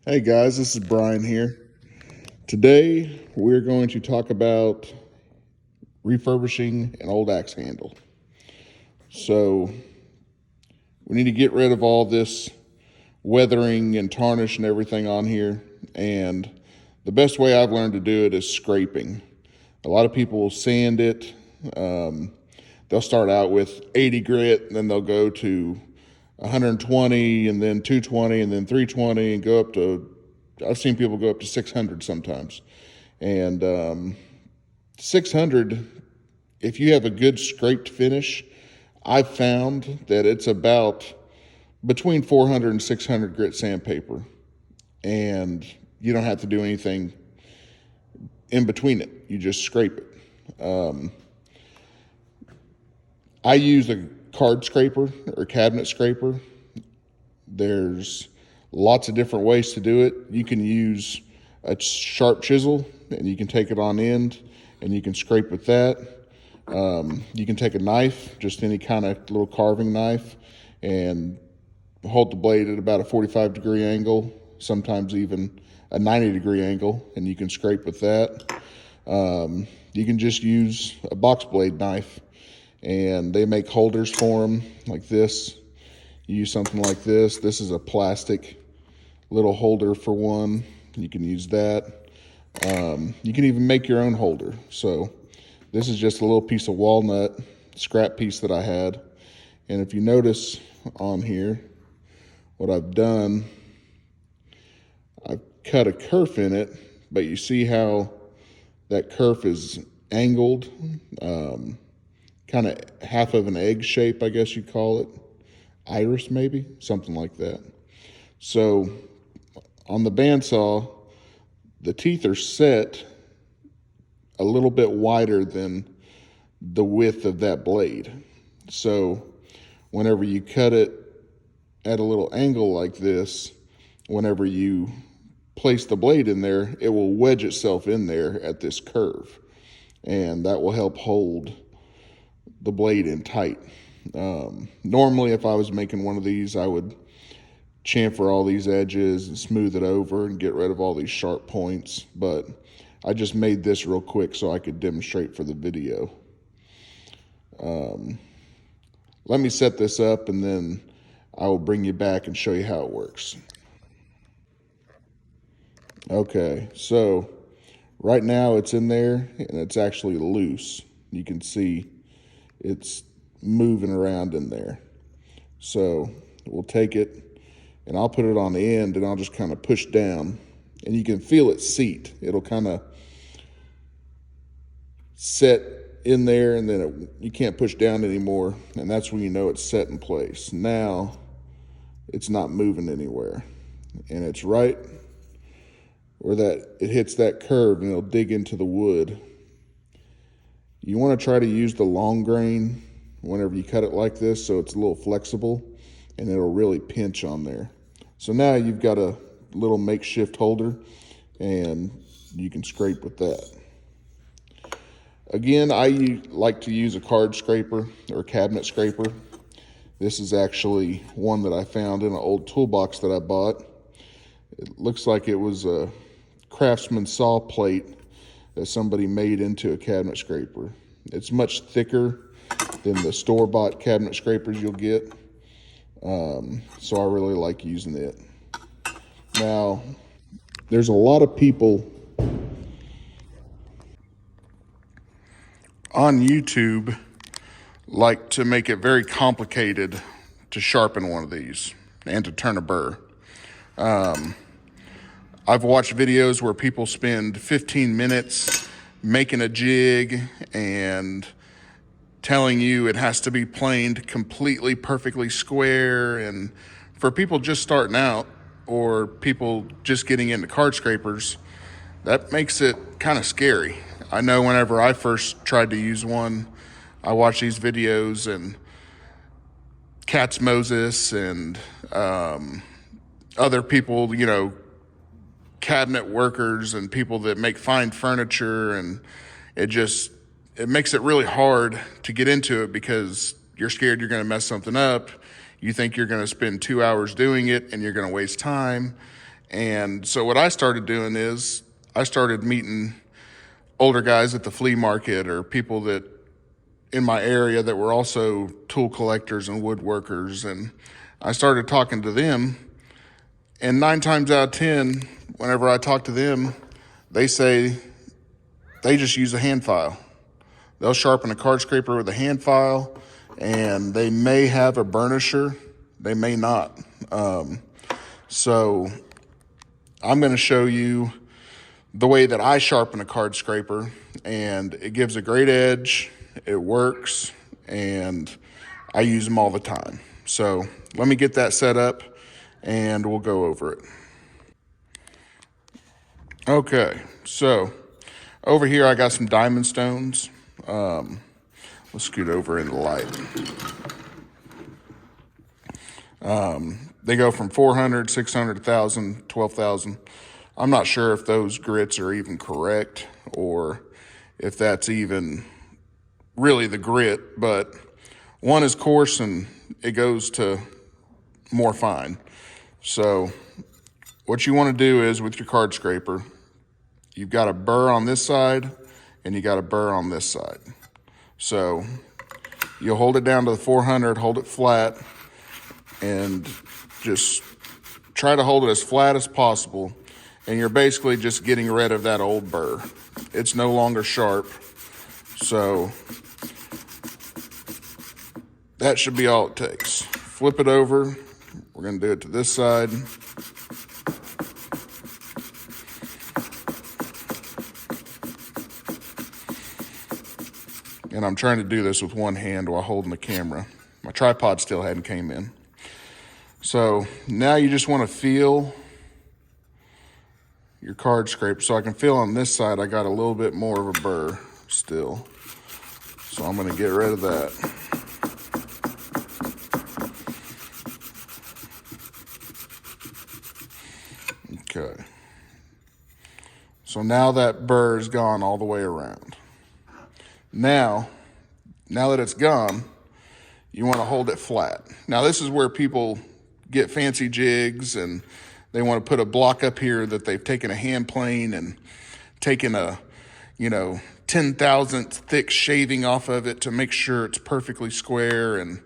Hey guys, this is Brian here. Today we're going to talk about refurbishing an old axe handle. So we need to get rid of all this weathering and tarnish and everything on here. And the best way I've learned to do it is scraping. A lot of people will sand it. They'll start out with 80 grit, and then they'll go to 120, and then 220, and then 320, and go up to, I've seen people go up to 600 sometimes. And 600, if you have a good scraped finish, I've found that it's about between 400 and 600 grit sandpaper. And you don't have to do anything in between it. You just scrape it. I use a card scraper or cabinet scraper. There's lots of different ways to do it. You can use a sharp chisel and you can take it on end and you can scrape with that. You can take a knife, just any kind of little carving knife, and hold the blade at about a 45-degree angle, sometimes even a 90-degree angle, and you can scrape with that. You can just use a box blade knife, and they make holders for them like this. You use something like this. This is a plastic little holder for one. You can use that. You can even make your own holder. So this is just a little piece of walnut scrap piece that I had. And if you notice on here, what I've done, I've cut a kerf in it, but you see how that kerf is angled, kind of half of an egg shape, I guess you'd call it. Iris maybe, something like that. So on the bandsaw, the teeth are set a little bit wider than the width of that blade. So whenever you cut it at a little angle like this, whenever you place the blade in there, it will wedge itself in there at this curve, and that will help hold the blade in tight. Normally, if I was making one of these, I would chamfer all these edges and smooth it over and get rid of all these sharp points, but I just made this real quick so I could demonstrate for the video. Let me set this up and then I will bring you back and show you how it works. Okay, so right now it's in there and it's actually loose. You can see it's moving around in there. So we'll take it and I'll put it on the end and I'll just kind of push down, and you can feel it seat. It'll kind of set in there, and then you can't push down anymore, and that's when you know it's set in place. Now it's not moving anywhere, and it's right where that it hits that curve and it'll dig into the wood. You want to try to use the long grain whenever you cut it like this, so it's a little flexible and it'll really pinch on there. So now you've got a little makeshift holder and you can scrape with that. Again, I like to use a card scraper or a cabinet scraper. This is actually one that I found in an old toolbox that I bought. It looks like it was a Craftsman saw plate that somebody made into a cabinet scraper. It's much thicker than the store-bought cabinet scrapers you'll get. So I really like using it. Now, there's a lot of people on YouTube like to make it very complicated to sharpen one of these and to turn a burr. I've watched videos where people spend 15 minutes making a jig and telling you it has to be planed completely perfectly square. And for people just starting out or people just getting into card scrapers, that makes it kind of scary. I know whenever I first tried to use one, I watched these videos, and Katz Moses and other people, cabinet workers and people that make fine furniture, and it makes it really hard to get into it because you're scared you're going to mess something up. You think you're going to spend 2 hours doing it and you're going to waste time. And so what I started doing is I started meeting older guys at the flea market or people that in my area that were also tool collectors and woodworkers. And I started talking to them. And 9 times out of 10, whenever I talk to them, they say they just use a hand file. They'll sharpen a card scraper with a hand file, and they may have a burnisher, they may not. So I'm going to show you the way that I sharpen a card scraper, and it gives a great edge, it works, and I use them all the time. So let me get that set up and we'll go over it. Okay, so over here I got some diamond stones. Let's scoot over in the light. They go from 400, 600, 1,000, 12,000. I'm not sure if those grits are even correct or if that's even really the grit, but one is coarse and it goes to more fine. So what you want to do is with your card scraper, you've got a burr on this side and you got a burr on this side. So you'll hold it down to the 400, hold it flat, and just try to hold it as flat as possible. And you're basically just getting rid of that old burr. It's no longer sharp. So that should be all it takes. Flip it over. We're going to do it to this side. And I'm trying to do this with one hand while holding the camera. My tripod still hadn't came in. So now you just want to feel your card scraper. So I can feel on this side I got a little bit more of a burr still. So I'm going to get rid of that. Okay. So now that burr is gone all the way around. Now that it's gone, you want to hold it flat. Now this is where people get fancy jigs and they want to put a block up here that they've taken a hand plane and taken a, 10,000th thick shaving off of it to make sure it's perfectly square. And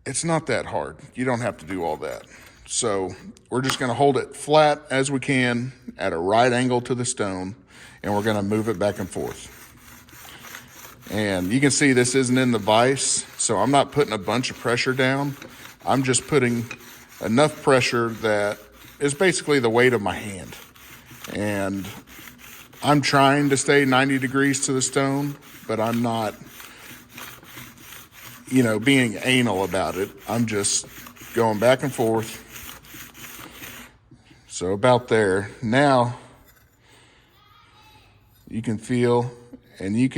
it's not that hard. You don't have to do all that. So we're just going to hold it flat as we can at a right angle to the stone, and we're going to move it back and forth. And you can see this isn't in the vise, so I'm not putting a bunch of pressure down. I'm just putting enough pressure that is basically the weight of my hand. And I'm trying to stay 90 degrees to the stone, but I'm not, being anal about it. I'm just going back and forth. So about there. Now you can feel, and you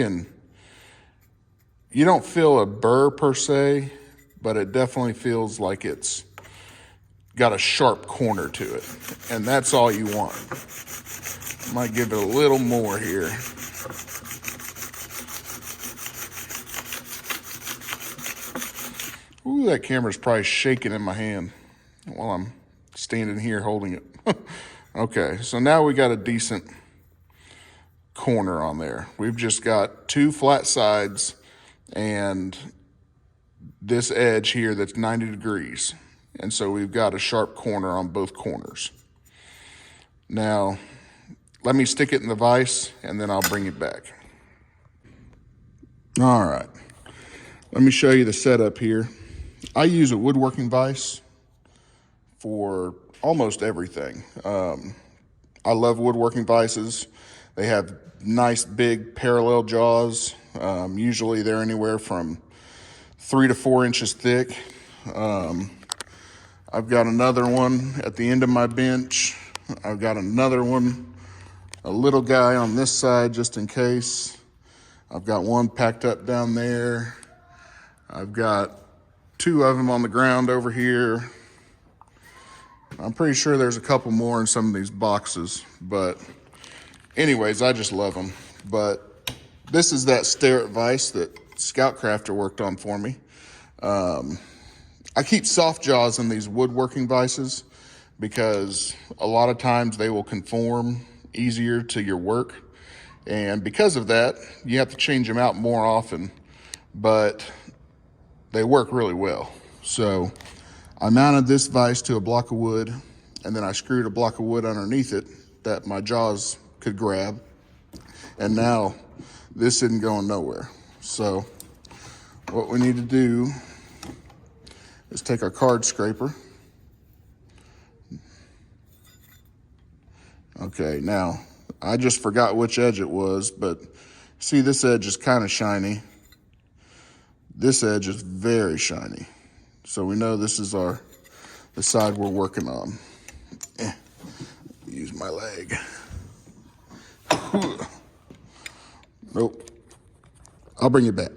don't feel a burr per se, but it definitely feels like it's got a sharp corner to it. And that's all you want. Might give it a little more here. Ooh, that camera's probably shaking in my hand while I'm standing here holding it. Okay, so now we got a decent corner on there. We've just got 2 flat sides and this edge here that's 90 degrees. And so we've got a sharp corner on both corners. Now, let me stick it in the vise and then I'll bring it back. All right, let me show you the setup here. I use a woodworking vise for almost everything. I love woodworking vices. They have nice big parallel jaws. Usually they're anywhere from 3 to 4 inches thick. I've got another one at the end of my bench. I've got another one, a little guy on this side just in case. I've got one packed up down there. I've got 2 of them on the ground over here. I'm pretty sure there's a couple more in some of these boxes, but anyways, I just love them. But this is that Starrett vise that Scout Crafter worked on for me. I keep soft jaws in these woodworking vices because a lot of times they will conform easier to your work. And because of that, you have to change them out more often, but they work really well. So I mounted this vise to a block of wood, and then I screwed a block of wood underneath it that my jaws could grab. And now this isn't going nowhere. So what we need to do is take our card scraper. Okay, now I just forgot which edge it was, but see, this edge is kind of shiny. This edge is very shiny. So we know this is the side we're working on. Use my leg. Nope. I'll bring you back.